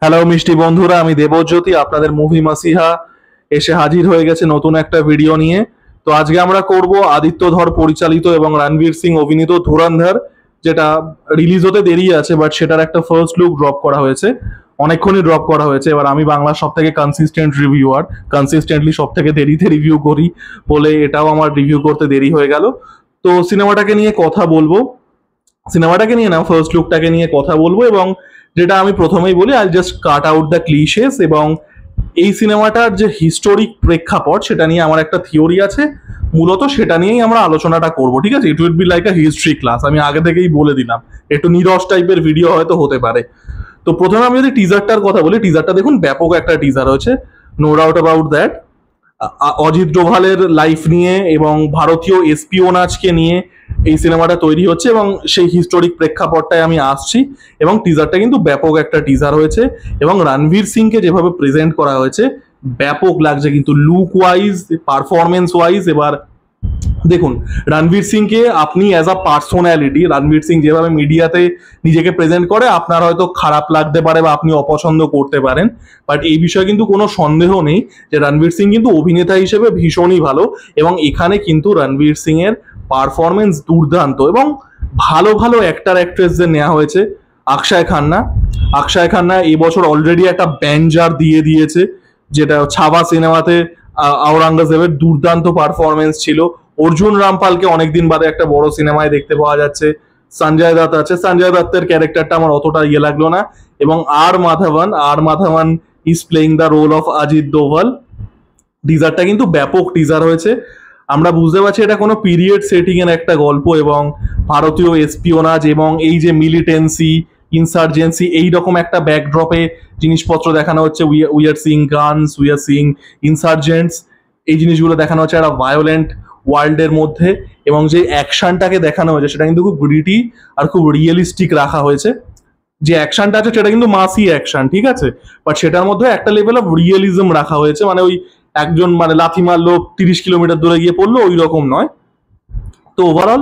Hello মিষ্টি বন্ধুরা, আমি দেবজ্যোতি আপনাদের মুভি মাসিহা এসে হাজির হয়ে গেছে নতুন একটা ভিডিও নিয়ে। তো আজকে আমরা করব আদিত্য ধর পরিচালিত এবং রণবীর সিং অভিনীত ধুরন্ধর, যেটা রিলিজ হতে দেরি আছে, বাট সেটার একটা ফার্স্ট লুক ড্রপ করা হয়েছে, অনেকক্ষণই ড্রপ করা হয়েছে। এবার আমি বাংলার সব থেকে কনসিস্টেন্ট রিভিউয়ার, কনসিস্টেন্টলি সব থেকে দেরিতে রিভিউ করি বলে এটাও আমার রিভিউ করতে দেরি হয়ে গেল। তো সিনেমাটাকে নিয়ে কথা বলবো, সিনেমাটাকে নিয়ে না ফার্স্ট লুকটাকে নিয়ে কথা বলবো। এবং যেটা আমি প্রথমেই বলি, I just cut out the cliches. এবং এই সিনেমাটার যে হিস্টোরিক প্রেক্ষাপট সেটা নিয়ে আমার একটা থিওরি আছে, মূলত সেটা নিয়েই আমরা আলোচনাটা করব। ঠিক আছে, it will be like a history class, আমি আগে থেকেই বলে দিলাম। একটু নিরস টাইপের ভিডিও হয়তো হতে পারে। তো প্রথমে আমি যদি টিজারটার কথা বলি, টিজারটা দেখুন, ব্যাপক একটা টিজার হয়েছে, no doubt about that. Ajit ডোভালের লাইফ নিয়ে এবং ভারতীয় এসপিওনাজকে নিয়ে এই সিনেমাটা তৈরি হচ্ছে, এবং সেই হিস্টোরিক প্রেক্ষাপটটায় আমি আসছি। এবং টিজারটা কিন্তু ব্যাপক একটা টিজার হয়েছে, এবং রণবীর সিংকে যেভাবে প্রেজেন্ট করা হয়েছে ব্যাপক লাগছে কিন্তু লুক ওয়াইজ, পারফরমেন্স ওয়াইজ। এবার দেখুন, রণবীর সিংকে আপনি as a personality, Ranveer Singh যেভাবে মিডিয়াতে নিজেকে প্রেজেন্ট করে আপনার হয়তো খারাপ লাগতে পারে বা আপনি অপছন্দ করতে পারেন, বাট এই বিষয়ে কিন্তু কোনো সন্দেহ নেই যে রণবীর সিং কিন্তু অভিনেতা হিসেবে ভীষণই ভালো। এবং এখানে কিন্তু রণবীর সিং এর পারফরমেন্স দুর্দান্ত, এবং ভালো ভালো অ্যাক্টার অ্যাক্ট্রেসদের নেওয়া হয়েছে। অক্ষয় খান্না এবছর অলরেডি একটা ব্যানজার দিয়ে দিয়েছে, যেটা ছাবা সিনেমাতে আওরঙ্গজেবের দুর্দান্ত পারফরমেন্স ছিল। অর্জুন রামপালকে অনেকদিন বাদে একটা বড় সিনেমায় দেখতে পাওয়া যাচ্ছে। সঞ্জয় দত্ত আছে, সঞ্জয় দত্তের ক্যারেক্টারটা আমার অতটা লাগলো না। এবং R Madhavan is playing the role of Ajit Doval. টিজারটা কিন্তু ব্যাপক টিজার হয়েছে, আমরা বুঝতে পারছি এটা কোনো পিরিয়ড সেটিং এর একটা গল্প, এবং ভারতীয় এসপিওনাজ এবং এই যে মিলিটেন্সি, ইনসার্জেন্সি, এইরকম একটা ব্যাকড্রপে জিনিসপত্র দেখানো হচ্ছে। We are seeing guns, we are seeing insurgents, এই জিনিসগুলো দেখানো হচ্ছে একটা ভায়োলেন্ট ওয়ার্ল্ডের মধ্যে। এবং যে অ্যাকশনটাকে দেখানো হয়েছে সেটা কিন্তু খুব গ্রিটি আর খুব রিয়েলিস্টিক রাখা হয়েছে। যে অ্যাকশনটা আছে সেটা কিন্তু মাসি অ্যাকশন, ঠিক আছে, বাট সেটার মধ্যে একটা লেভেল অফ রিয়েলিজম রাখা হয়েছে। মানে ওই একজন মানে লাথি মারলো 30 কিলোমিটার দূরে গিয়ে পড়লো, ওই রকম নয়। তো ওভারঅল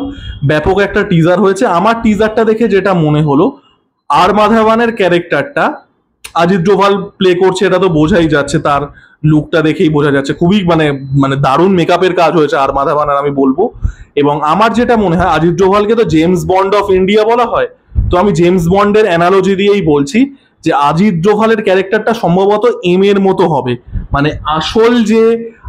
ব্যাপক একটা টিজার হয়েছে। আমার টিজারটা দেখে যেটা মনে হলো, আর মাধবনের ক্যারেক্টারটা অজিত ডোভাল প্লে করছে, এটা তো বোঝাই যাচ্ছে, তার লুকটা দেখেই বোঝা যাচ্ছে। খুবই মানে মানে দারুণ মেকআপের কাজ হয়েছে আর মাধবনের, আমি বলবো। এবং আমার যেটা মনে হয়, অজিত ডোভালকে তো জেমস বন্ড অফ ইন্ডিয়া বলা হয়, তো আমি জেমস বন্ডের অ্যানালজি দিয়েই বলছি যে অজিত ডোভালের ক্যারেক্টারটা সম্ভবত এম এর মতো হবে। মানে আসল যে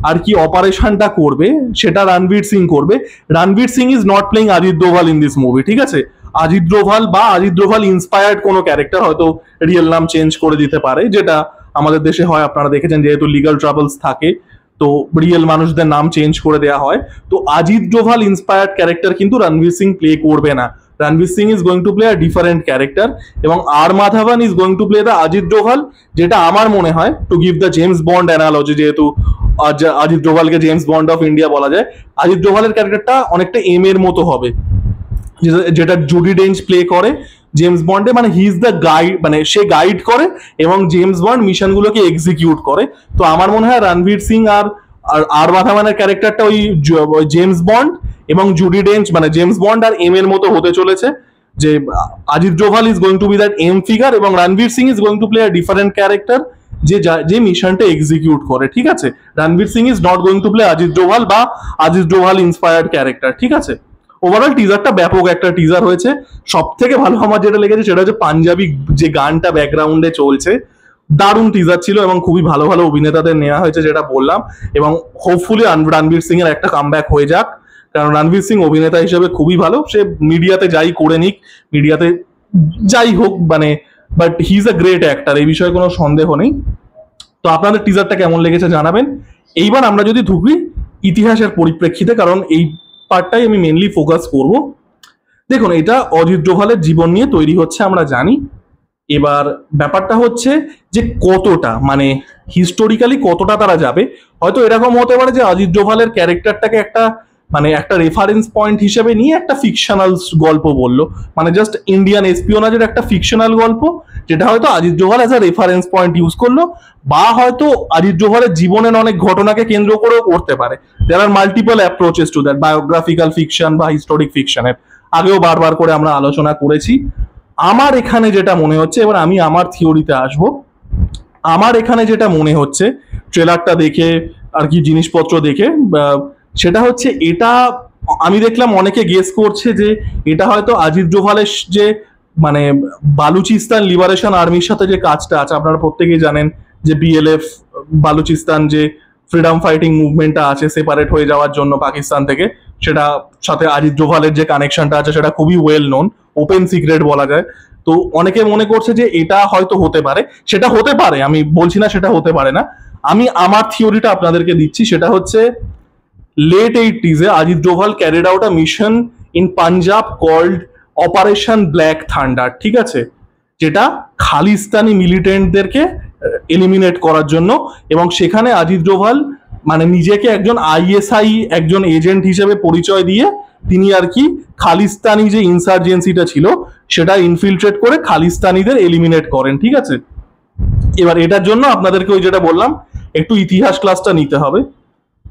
আর কি অপারেশনটা করবে সেটা রণবীর সিং করবে। Ranveer Singh is not playing Ajit Doval in this movie, ঠিক আছে। অজিত ডোভাল বা অজিত ডোভাল ইন্সপায়ার্ড কোনো ক্যারেক্টার, হয়তো রিয়েল নাম চেঞ্জ করে দিতে পারে, যেটা আমাদের দেশে হয়, আপনারা দেখেছেন, যেহেতু লিগাল ট্রাবলস থাকে তো রিয়েল মানুষদের নাম চেঞ্জ করে দেওয়া হয়। তো অজিত ডোভাল ইন্সপায়ার্ড ক্যারেক্টার কিন্তু রণবীর সিং প্লে করবে না। Ranveer Singh is going to play a different character, এবং R Madhavan is going to play the Ajit Doval. যেটা আমার মনে হয়, to give the James Bond analogy, যেহেতু অজিত ডোভালকে জেমস বন্ড অফ ইন্ডিয়া বলা যায়, অজিত ডোভালের ক্যারেক্টারটা অনেকটা এম এর মতো হবে, যেটা জুডি ডেঞ্চ প্লে করে জেমস বন্ডে। মানে হি ইজ দ্য গাইড, মানে সে গাইড করে এবং জেমস বন্ড মিশনগুলোকে এক্সিকিউট করে। তো আমার মনে হয় রণবীর সিং আর আর মাথামানের ক্যারেক্টারটা ওই জেমস বন্ড এবং জুডি ডেঞ্চ, মানে জেমস বন্ড আর এম এর মতো হতে চলেছে। যে Ajit Doval is going to be that M figure, এবং Ranveer Singh is going to play a different character যে মিশনটা এক্সিকিউট করে, ঠিক আছে। Ranveer Singh is not going to play Ajit Doval বা অজিত ডোভাল ইন্সপায়ার্ড ক্যারেক্টার, ঠিক আছে। ওভারঅল টিজারটা ব্যাপক একটা টিজার হয়েছে। সব থেকে ভালো আমার যেটা লেগেছে সেটা হচ্ছে পাঞ্জাবি যে গানটা ব্যাকগ্রাউন্ডে চলছে, দারুণ টিজার ছিল, এবং খুবই ভালো ভালো অভিনেতাদের নেওয়া হয়েছে, যেটা বললাম। এবং হোপফুলি রণবীর সিং এর একটা কামব্যাক হয়ে যাক, কারণ রণবীর সিং অভিনেতা হিসেবে খুবই ভালো। সে মিডিয়াতে যাই করে নিক, মিডিয়াতে যাই হোক, মানে but he is a great actor, এই বিষয়ে কোনো সন্দেহ নেই। তো আপনাদের টিজারটা কেমন লেগেছে জানাবেন। এইবার আমরা যদি ঢুকি ইতিহাসের পরিপ্রেক্ষিতে, কারণ এই পার্টটাই আমি মেনলি ফোকাস করব। দেখুন, এটা অজিত ডোভালের জীবন নিয়ে তৈরি হচ্ছে, আমরা জানি। এবার ব্যাপারটা হচ্ছে যে কতটা মানে হিস্টোরিক্যালি কতটা তারা যাবে। হয়তো এরকম হতে পারে যে অজিত ডোভালের ক্যারেক্টারটাকে একটা রেফারেন্স পয়েন্ট হিসেবে নিয়ে একটা ফিকশনাল গল্প বললো, মানে জাস্ট ইন্ডিয়ান এসপিওনাজের একটা ফিকশনাল গল্প, যেটা হয়তো Ajit Doval as a reference point use করলো, বা হয়তো অজিত ডোভালের জীবনের অনেক ঘটনাকে কেন্দ্র করেও করতে পারে। There are multiple approaches to that, biographical fiction বা হিস্টোরিক ফিকশনের, আগেও বারবার করে আমরা আলোচনা করেছি। আমার এখানে যেটা মনে হচ্ছে, এবার আমি আমার থিওরিতে আসবো, আমার এখানে যেটা মনে হচ্ছে ট্রেলারটা দেখে আর কি জিনিসপত্র দেখে, সেটা হচ্ছে এটা আমি দেখলাম অনেকে গেস করছে যে এটা হয়তো আজিজ ডোভালের যে মানে বালুচিস্তান লিবারেশন আর্মির সাথে যে কাজটা আছে, আপনারা প্রত্যেকেই জানেন যে বিএলএফ বালুচিস্তান যে ফ্রিডম ফাইটিং মুভমেন্টটা আছে সেপারেট হয়ে যাওয়ার জন্য পাকিস্তান থেকে, সেটা সাথে আজিজ ডোভালের যে কানেকশনটা আছে সেটা খুবই ওয়েল নোন, ওপেন সিক্রেট বলা যায়। তো অনেকে মনে করছে যে এটা হয়তো হতে পারে, সেটা হতে পারে, আমি বলছি না সেটা হতে পারে না। আমি আমার থিওরিটা আপনাদেরকে দিচ্ছি, সেটা হচ্ছে late 80s Aziz Doval carried out a mission in Punjab called Operation Black Thunder, ঠিক আছে, যেটা খালিস্তানি মিলিটেন্টদেরকে এলিমিনেট করার জন্য। এবং সেখানে আজিজ ডোভাল মানে নিজেকে একজন আইএসআই একজন এজেন্ট হিসেবে পরিচয় দিয়ে তিনি আর কি খালিস্তানি যে ইনসার্জেন্সিটা ছিল সেটা ইনফিলট্রেট করে খালিস্তানিদের এলিমিনেট করেন, ঠিক আছে। এবার এটার জন্য আপনাদেরকে ওই যেটা বললাম একটু ইতিহাস ক্লাসটা নিতে হবে।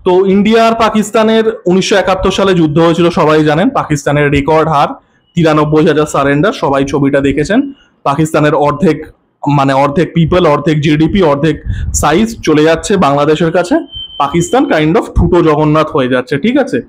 তো ইন্ডিয়া আর পাকিস্তানের 1971 সালে যুদ্ধ হয়েছিল, সবাই জানেন। পাকিস্তানের রেকর্ড হার 93,000 সারেন্ডার, সবাই ছবিটা দেখেছেন। পাকিস্তানের অর্ধেক মানে অর্ধেক পিপল, অর্ধেক জিডিপি, অর্ধেক সাইজ চলে যাচ্ছে বাংলাদেশের কাছে। পাকিস্তান কাইন্ড অফ ঠুটো জগন্নাথ হয়ে যাচ্ছে, ঠিক আছে।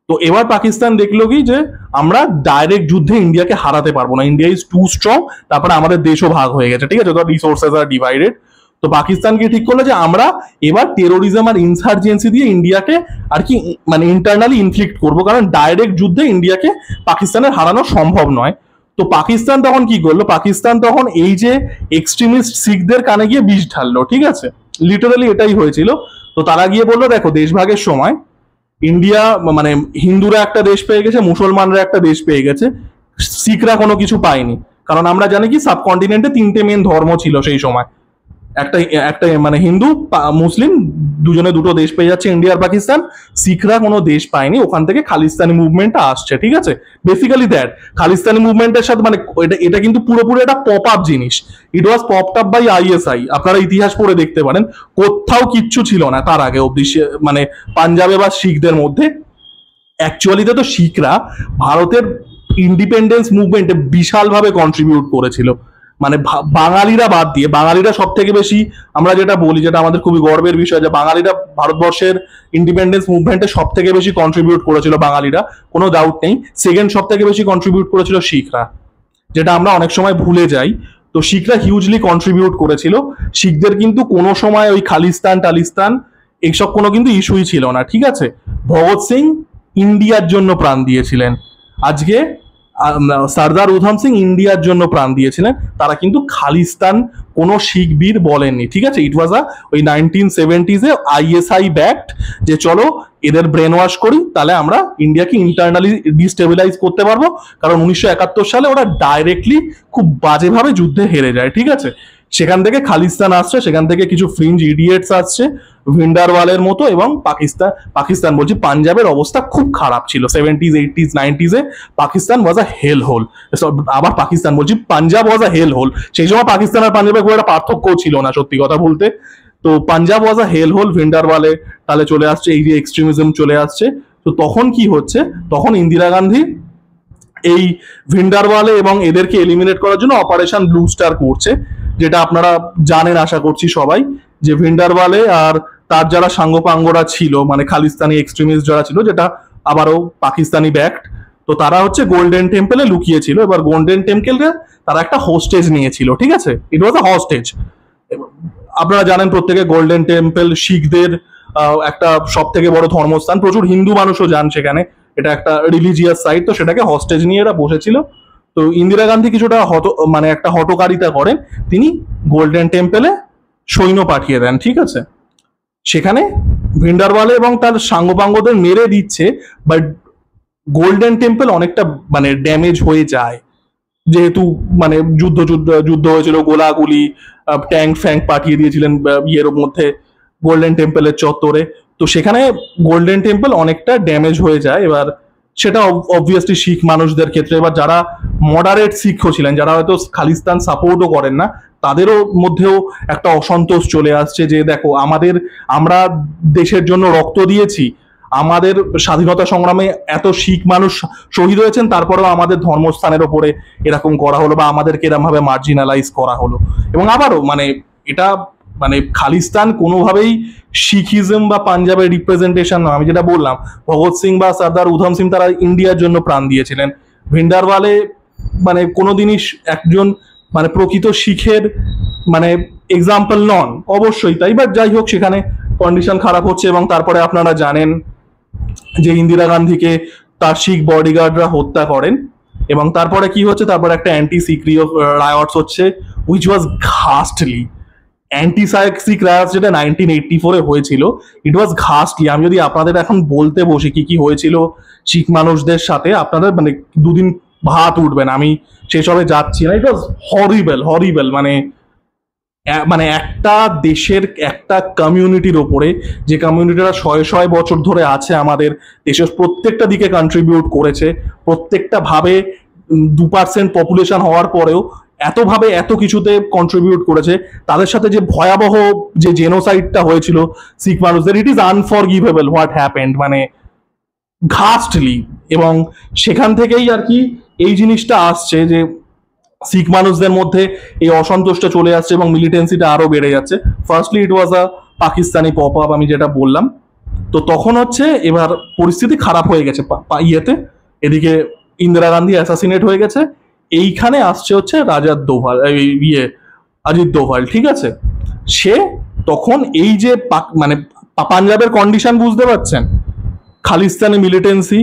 তো এবার পাকিস্তান দেখলো কি যে আমরা ডাইরেক্ট যুদ্ধে ইন্ডিয়াকে হারাতে পারবো না, ইন্ডিয়া ইজ টু স্ট্রং, তারপরে আমাদের দেশও ভাগ হয়ে গেছে, ঠিক আছে, তো রিসোর্সেস আর ডিভাইডেড। তো পাকিস্তান কি ঠিক করলো যে আমরা এবার টেরোরিজম আর ইনসার্জেন্সি দিয়ে ইন্ডিয়াকে আর কি মানে ইন্টারনালি ইনফ্লিক্ট করবো, কারণ ডাইরেক্ট যুদ্ধে ইন্ডিয়াকে পাকিস্তানের হারানো সম্ভব নয়। তো পাকিস্তান তখন কি করলো, পাকিস্তান তখন এই যে এক্সট্রিমিস্ট শিখদের কানে গিয়ে বিষ ঢাললো, ঠিক আছে, লিটারালি এটাই হয়েছিল। তো তারা গিয়ে বললো দেখো দেশভাগের সময় ইন্ডিয়া মানে হিন্দুরা একটা দেশ পেয়ে গেছে, মুসলমানরা একটা দেশ পেয়ে গেছে, শিখরা কোনো কিছু পায়নি। কারণ আমরা জানি কি সাবকন্টিনেন্টে 3টে মেন ধর্ম ছিল সেই সময়, একটা একটা মানে হিন্দু মুসলিম দুজনে দুটো দেশ পেয়ে যাচ্ছে ইন্ডিয়া আর পাকিস্তান, শিখরা কোনো দেশ পায়নি, ওখান থেকে খালিস্তানি মুভমেন্টটা আসছে, ঠিক আছে। বেসিক্যালি দ্যাট খালিস্তানি মুভমেন্টের সাথে মানে এটা এটা কিন্তু পুরোপুরি একটা পপ আপ জিনিস, ইট ওয়াজ পপড আপ বাই আইএসআই, আপনারা ইতিহাস পড়ে দেখতে পারেন, কোথাও কিচ্ছু ছিল না তার আগে অব্দি মানে পাঞ্জাবে বা শিখদের মধ্যে। অ্যাকচুয়ালিতে তো শিখরা ভারতের ইন্ডিপেন্ডেন্স মুভমেন্টে বিশালভাবে কন্ট্রিবিউট করেছিল, মানে বাঙালিরা বাদ দিয়ে, বাঙালিরা সব থেকে বেশি, আমরা যেটা বলি যেটা আমাদের খুবই গর্বের বিষয়, যে বাঙালিরা ভারতবর্ষের ইন্ডিপেন্ডেন্স মুভমেন্টে সব থেকে বেশি কন্ট্রিবিউট করেছিল বাঙালিরা, কোনো ডাউট নেই। সেকেন্ড সব থেকে বেশি কন্ট্রিবিউট করেছিল শিখরা, যেটা আমরা অনেক সময় ভুলে যাই। তো শিখরা হিউজলি কন্ট্রিবিউট করেছিল, শিখদের কিন্তু কোনো সময় ওই খালিস্তান টালিস্তান এইসব কোনো কিন্তু ইস্যুই ছিল না, ঠিক আছে। ভগৎ সিং ইন্ডিয়ার জন্য প্রাণ দিয়েছিলেন, আজকে সর্দার উধম সিং ইন্ডিয়ার জন্য প্রাণ দিয়েছিলেন, তারা কিন্তু খালিস্তান কোনো শিখ বীর বলেননি, ঠিক আছে। ইট ওয়াজ ওই 1970s আইএসআই ব্যাক্ট যে চলো এদের ব্রেন ওয়াশ করি, তাহলে আমরা ইন্ডিয়াকে ইন্টারনালি ডিস্টেবিলাইজ করতে পারবো। কারণ 1971 সালে ওরা ডাইরেক্টলি খুব বাজেভাবে যুদ্ধে হেরে যায়, ঠিক আছে। সেখান থেকে খালিস্তান আসছে, সেখান থেকে কিছু ফ্রিঞ্জ ইডিয়েটস আসছে ভিন্ডারওয়ালের মতো, এবং পাকিস্তান বলছি পাঞ্জাবের অবস্থা খুব খারাপ ছিল 70s 80s 90s পাকিস্তান ওয়াজ আ হেল হোল। আবার পাকিস্তান বলছি পাঞ্জাব ওয়াজ আ হেল হোল, সেই সময় পাকিস্তান আর পাঞ্জাবের খুব একটা পার্থক্য ছিল না সত্যি কথা বলতে। তো পাঞ্জাব ওয়াজ আ হেল হোল, ভিন্ডারওয়ালে তাহলে চলে আসছে, এই যে এক্সট্রিমিজম চলে আসছে। তো তখন কি হচ্ছে, তখন ইন্দিরা গান্ধী এই ভিন্ডারওয়ালে এবং এদেরকে এলিমিনেট করার জন্য অপারেশন ব্লু স্টার করছে, যেটা আপনারা জানেন আশা করছি সবাই, যে ভিন্ডারওয়ালে আর তার যারা সাঙ্গপাঙ্গরা ছিল মানে খালিস্তানি এক্সট্রিমিস্ট যারা ছিল, যেটা আবারও পাকিস্তানি ব্যাক্ট, তো তারা হচ্ছে গোল্ডেন টেম্পলে লুকিয়েছিল। এবার গোল্ডেন টেম্পলে তারা একটা হোস্টেজ নিয়েছিল, ঠিক আছে, ইট ওয়াজ আ হোস্টেজ। আপনারা জানেন প্রত্যেকে গোল্ডেন টেম্পল শিখদের একটা সব থেকে বড় ধর্মস্থান, প্রচুর হিন্দু মানুষও যান সেখানে, এটা একটা রিলিজিয়াস সাইট, তো সেটাকে হস্টেজ নিয়ে এরা বসেছিল। তো ইন্দিরা গান্ধী কিছুটা মানে একটা হটকারিতা করেন, তিনি গোল্ডেন টেম্পলে সৈন্য পাঠিয়ে দেন, ঠিক আছে। সেখানে ভিন্ডারওয়ালে এবং তার সাঙ্গপাঙ্গদের মেরে দিচ্ছে, বাট গোল্ডেন টেম্পল অনেকটা মানে ড্যামেজ হয়ে যায়, যেহেতু মানে যুদ্ধ হয়েছিল, গোলাগুলি ট্যাঙ্ক ফ্যাঙ্ক পাঠিয়ে দিয়েছিলেন ইয়ের মধ্যে গোল্ডেন টেম্পলের চত্বরে। তো সেখানে গোল্ডেন টেম্পল অনেকটা ড্যামেজ হয়ে যায়। এবার সেটা অবভিয়াসলি শিখ মানুষদের ক্ষেত্রে, এবার যারা মডারেট শিখও ছিলেন, যারা হয়তো খালিস্তান সাপোর্টও করেন না, তাদেরও মধ্যেও একটা অসন্তোষ চলে আসছে যে দেখো আমরা দেশের জন্য রক্ত দিয়েছি, আমাদের স্বাধীনতা সংগ্রামে এত শিখ মানুষ শহীদ হয়েছেন, তারপরেও আমাদের ধর্মস্থানের ওপরে এরকম করা হলো বা আমাদেরকে এরকম ভাবে মার্জিনালাইজ করা হলো। এবং আবারও মানে এটা মানে খালিস্তান কোনোভাবেই শিখিজম বা পাঞ্জাবের রিপ্রেজেন্টেশন নয়। আমি যেটা বললাম, ভগৎ সিং বা সর্দার উধম সিং তারা ইন্ডিয়ার জন্য প্রাণ দিয়েছিলেন। ভিন্ডারওয়ালে মানে কোনোদিনই একজন মানে প্রকৃত শিখের মানে এক্সাম্পল নন, অবশ্যই তাই। বাট যাই হোক, সেখানে কন্ডিশন খারাপ হচ্ছে এবং তারপরে আপনারা জানেন যে ইন্দিরা গান্ধীকে তার শিখ বডিগার্ডরা হত্যা করেন এবং তারপরে কি হচ্ছে, তারপরে একটা অ্যান্টি সিক্রিয় রায়টস হচ্ছে, উইচ ওয়াজ ঘাস্টলি। অ্যান্টি সিক রায়টস যেটা 1984-এ হয়েছিল, ইট ওয়াজ ঘাস্টলি। আমি যদি আপনাদের এখন বলতে বসি কি কি হয়েছিল শিখ মানুষদের সাথে, আপনাদের মানে দুদিন ভাত উঠবেন। আমি সেসবে যাচ্ছি না। ইট ওয়াজ হরিবেল হরিবেল। মানে মানে একটা দেশের একটা কমিউনিটির ওপরে, যে কমিউনিটিরা শয়ে শয়ে বছর ধরে আছে আমাদের দেশের প্রত্যেকটা দিকে কন্ট্রিবিউট করেছে, প্রত্যেকটা ভাবে 2% পপুলেশন হওয়ার পরেও এতভাবে এত কিছুতে কন্ট্রিবিউট করেছে, তাদের সাথে যে ভয়াবহ যে জেনোসাইডটা হয়েছিল শিখ মানুষদের, ইট ইজ আনফরগিভেবল হোয়াট হ্যাপেন্ড, মানে ঘাস্টলি। এবং সেখান থেকেই আর কি এই জিনিসটা আসছে যে শিখ মানুষদের মধ্যে এই অসন্তোষটা চলে আসছে এবং মিলিটেন্সিটা আরো বেড়ে যাচ্ছে। ফার্স্টলি ইট ওয়াজ আ পাকিস্তানি পপ আপ, আমি যেটা বললাম। তো তখন হচ্ছে এবার পরিস্থিতি খারাপ হয়ে গেছে ইয়েতে, এদিকে ইন্দিরা গান্ধী অ্যাসাসিনেট হয়ে গেছে, এইখানে আসছে হচ্ছে রাজার দোভাল, অজিত দোভাল, ঠিক আছে। সে তখন এই যে মানে পাঞ্জাবের কন্ডিশন বুঝতে পারছেন, খালিস্তানি মিলিটেন্সি,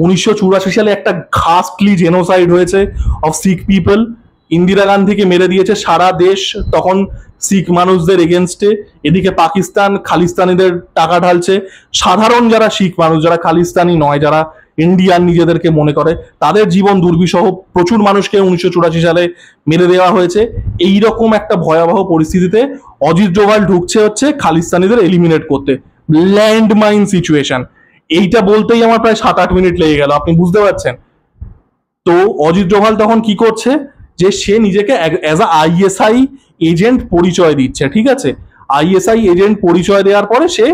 1984 সালে একটা ঘাস্টলি জেনোসাইড হয়েছে অফ শিখ পিপল। ইন্দিরা গান্ধীকে মেরে দিয়েছে সারা দেশ তখন শিখ মানুষদের এগেনস্টে। এদিকে পাকিস্তান খালিস্তানিদের টাকা ঢালছে। সাধারণ যারা শিখ মানুষ, যারা খালিস্তানি নয়, যারা ইন্ডিয়ান নিজেদেরকে মনে করে, তাদের জীবন দুর্বিষহ। প্রচুর মানুষকে 1984 সালে মেরে দেওয়া হয়েছে। এইরকম একটা ভয়াবহ পরিস্থিতিতে অজিত ডোভাল ঢুকছে হচ্ছে খালিস্তানিদের এলিমিনেট করতে। Landmine situation. এইটা বলতেই আমার প্রায় 7-8 মিনিট লেগে গেল, আপনি বুঝতে পারছেন। তো অজিত ডোভাল তখন কি করছে, যে সে নিজেকে অ্যাজ আ আইএসআই এজেন্ট পরিচয় দিচ্ছে, ঠিক আছে। আইএসআই এজেন্ট পরিচয় দেওয়ার পরে সে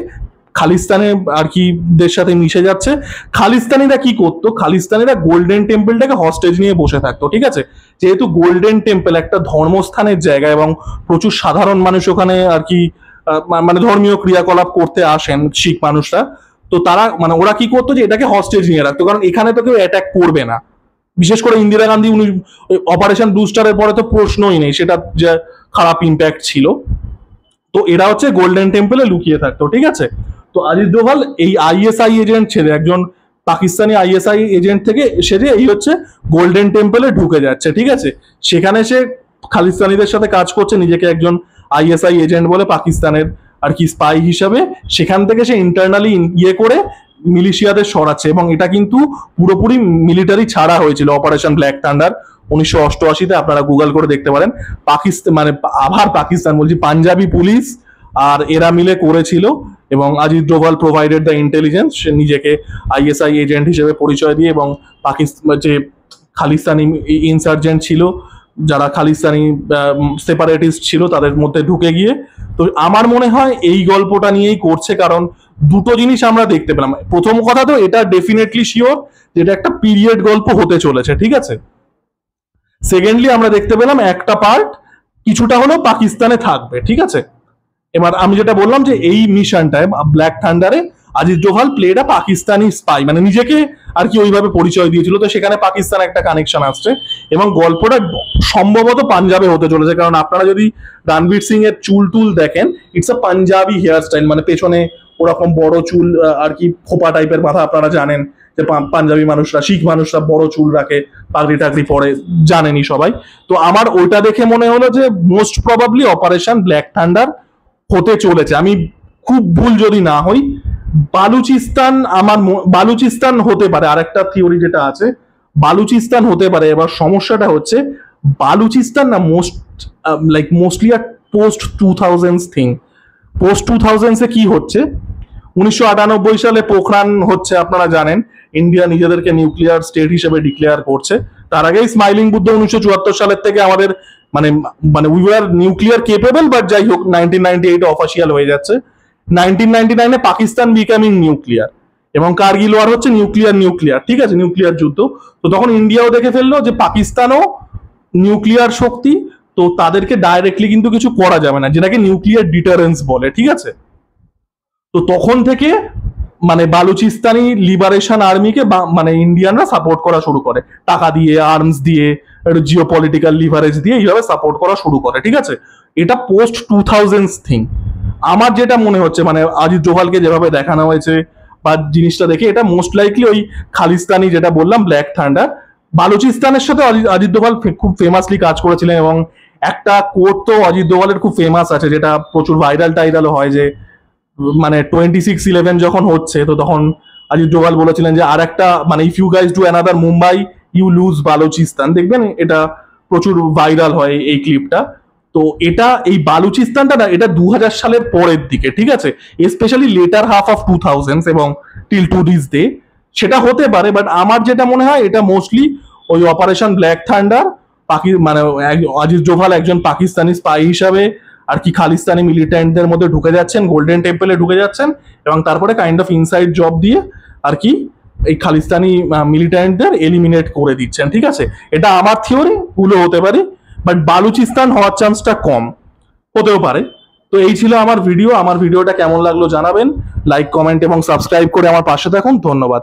খালিস্তানে আর কি দের সাথে মিশে যাচ্ছে। খালিস্তানিরা কি করতো, খালিস্তানিরা গোল্ডেন টেম্পলটাকে হস্টেজ নিয়ে বসে থাকতো, ঠিক আছে। যেহেতু গোল্ডেন টেম্পল একটা ধর্মস্থানের জায়গা এবং প্রচুর সাধারণ মানুষ ওখানে আর কি মানে ধর্মীয় ক্রিয়াকলাপ করতে আসেন শিখ মানুষরা, তো তারা মানে ওরা কি করতো, যে এটাকে হস্টেজ নিয়ে রাখতো, কারণ এখানে তো কেউ অ্যাটাক করবে না। বিশেষ করে ইন্দিরা গান্ধী, উনি অপারেশন ব্লু স্টারের পরে তো প্রশ্নই নেই, সেটা যে খারাপ ইম্প্যাক্ট ছিল। তো এরা হচ্ছে গোল্ডেন টেম্পলে লুকিয়ে থাকতো, ঠিক আছে। তো অজিত ডোভাল এই আইএসআই এজেন্ট ছেড়ে, একজন পাকিস্তানি আইএসআই এজেন্ট থেকে সেরে এই হচ্ছে গোল্ডেন টেম্পলে ঢুকে যাচ্ছে, ঠিক আছে। সেখানে সে খালিস্তানিদের সাথে কাজ করছে, নিজেকে একজন আইএসআই এজেন্ট বলে পাকিস্তানের আর কি স্পাই হিসাবে। সেখান থেকে সে ইন্টারনালি ইয়ে করে মিলিশিয়াদের সরাচ্ছে এবং এটা কিন্তু পুরোপুরি মিলিটারি ছাড়া হয়েছিল, অপারেশন ব্ল্যাক থান্ডার 1988-তে। আপনারা গুগল করে দেখতে পারেন। পাকিস্তান মানে আবার পাকিস্তান বলছি, পাঞ্জাবি পুলিশ আর এরা মিলে করেছিল এবং Ajit Doval provided the intelligence. সে নিজেকে আইএসআই এজেন্ট হিসেবে পরিচয় দিয়ে এবং পাকিস্তান যে খালিস্তানি ইনসার্জেন্ট ছিল, যারা খালিস্তানি সেপারেটিস্ট ছিল, তাদের মধ্যে ঢুকে গিয়ে। তো আমার মনে হয় এই গল্পটা নিয়েই করছে, কারণ দুটো জিনিস আমরা দেখতে পেলাম। প্রথম কথা তো এটা ডেফিনেটলি শিওর যেটা একটা পিরিয়ড গল্প হতে চলেছে, ঠিক আছে। সেকেন্ডলি আমরা দেখতে পেলাম একটা পার্ট কিছুটা হলেও পাকিস্তানে থাকবে, ঠিক আছে। এবার আমি যেটা বললাম যে এই মিশনটায় ব্ল্যাক থান্ডারে Ajit Doval played a Pakistani spy, মানে নিজেকে আর কি ওইভাবে পরিচয় দিয়েছিল। তো সেখানে পাকিস্তান একটা কানেকশন আসছে এবং গল্পটা সম্ভবত পাঞ্জাবে হতে চলেছে, কারণ আপনারা যদি রণবীর সিং এর চুল টুল দেখেন, it's a Punjabi hair style, মানে পেছনে ওরকম বড় চুল আর কি খোপা টাইপের বাঁধা। আপনারা জানেন যে পাঞ্জাবি মানুষরা, শিখ মানুষরা বড় চুল রাখে, পাগড়ি টাগড়ি পরে, জানেনই সবাই। তো আমার ওইটা দেখে মনে হলো যে most probably operation Black thunder হতে চলেছে। আমি খুব ভুল যদি না হই, বালুচিস্তান বালুচিস্তান হতে পারে, আরেকটা থিওরি যেটা আছে বালুচিস্তান হতে পারে। এবার সমস্যাটা হচ্ছে বালুচিস্তান না মোস্টলি আর পোস্ট 2000 থিং। পোস্ট 2000 কি হচ্ছে, 1998 সালে পোখরান হচ্ছে, আপনারা জানেন ইন্ডিয়া নিজেদেরকে নিউক্লিয়ার স্টেট হিসেবে ডিক্লেয়ার করছে। তার আগেই স্মাইলিং বুদ্ধ 1974 সালের থেকে আমাদের মানে মানে we are nuclear capable, but যাই হোক 1998 অফিসিয়াল হয়ে যাচ্ছে। 1999-এ পাকিস্তান বিকামিং নিউক্লিয়ার এবং কার্গিল ওয়ার হচ্ছে নিউক্লিয়ার, ঠিক আছে, নিউক্লিয়ার যুদ্ধ। তো তখন ইন্ডিয়াও দেখে ফেললো যে পাকিস্তানও নিউক্লিয়ার শক্তি, তো তাদেরকে ডাইরেক্টলি কিন্তু কিছু করা যাবে না, যেটাকে নিউক্লিয়ার ডিটারেন্স বলে, ঠিক আছে। তো তখন থেকে মানে বালুচিস্তানি লিবারেশন আর্মিকে মানে ইন্ডিয়ানরা সাপোর্ট করা শুরু করে, টাকা দিয়ে, আর্মস দিয়ে, একটু জিও পলিটিক্যাল লিভারেজ দিয়ে এইভাবে সাপোর্ট করা শুরু করে, ঠিক আছে। এটা পোস্ট 2000s থিং। আমার যেটা মনে হচ্ছে মানে অজিত ডোভালকে যেভাবে দেখানো হয়েছে বা জিনিসটা দেখে, এটা মোস্ট লাইকলি ওই খালিস্তানি যেটা বললাম ব্ল্যাক থান্ডার, বালুচিস্তানের সাথে অজিত ডোভাল খুব ফেমাসলি কাজ করেছিলেন। এবং একটা কোট তো অজিত ডোভালের খুব ফেমাস আছে, যেটা প্রচুর ভাইরাল টাইরাল হয়, যে মানে 26/11 যখন হচ্ছে, তো তখন অজিত ডোভাল বলেছিলেন যে আর একটা মানে if you guys do another Mumbai you lose Balochistan. দেখবেন এটা প্রচুর ভাইরাল হয় এই ক্লিপটা। তো এটা এই বালুচিস্তানটা না, এটা 2000 সালের পরের দিকে, ঠিক আছে, specially letter half of 2000s এবং টিল টু দিস ডে সেটা হতে পারে। বাট আমার যেটা মনে হয় এটা মোস্টলি ওই অপারেশন ব্ল্যাক থান্ডার, মানে অজিত ডোভাল একজন পাকিস্তানি স্পাই হিসাবে আর কি খালিস্তানি মিলিটেন্টদের মধ্যে ঢুকে যাচ্ছেন, গোল্ডেন টেম্পলে ঢুকে যাচ্ছেন, এবং তারপরে কাইন্ড অফ ইনসাইড জব দিয়ে আর কি এই খালিস্তানি মিলিটেন্টদের এলিমিনেট করে দিচ্ছেন, ঠিক আছে। এটা আমার থিওরি, ভুলও হতে পারে, বাট বালুচিস্তান হওয়ার চান্সটা কম, হতেও পারে। তো এই ছিল আমার ভিডিও। আমার ভিডিওটা কেমন লাগলো জানাবেন, লাইক, কমেন্ট এবং সাবস্ক্রাইব করে আমার পাশে থাকুন। ধন্যবাদ।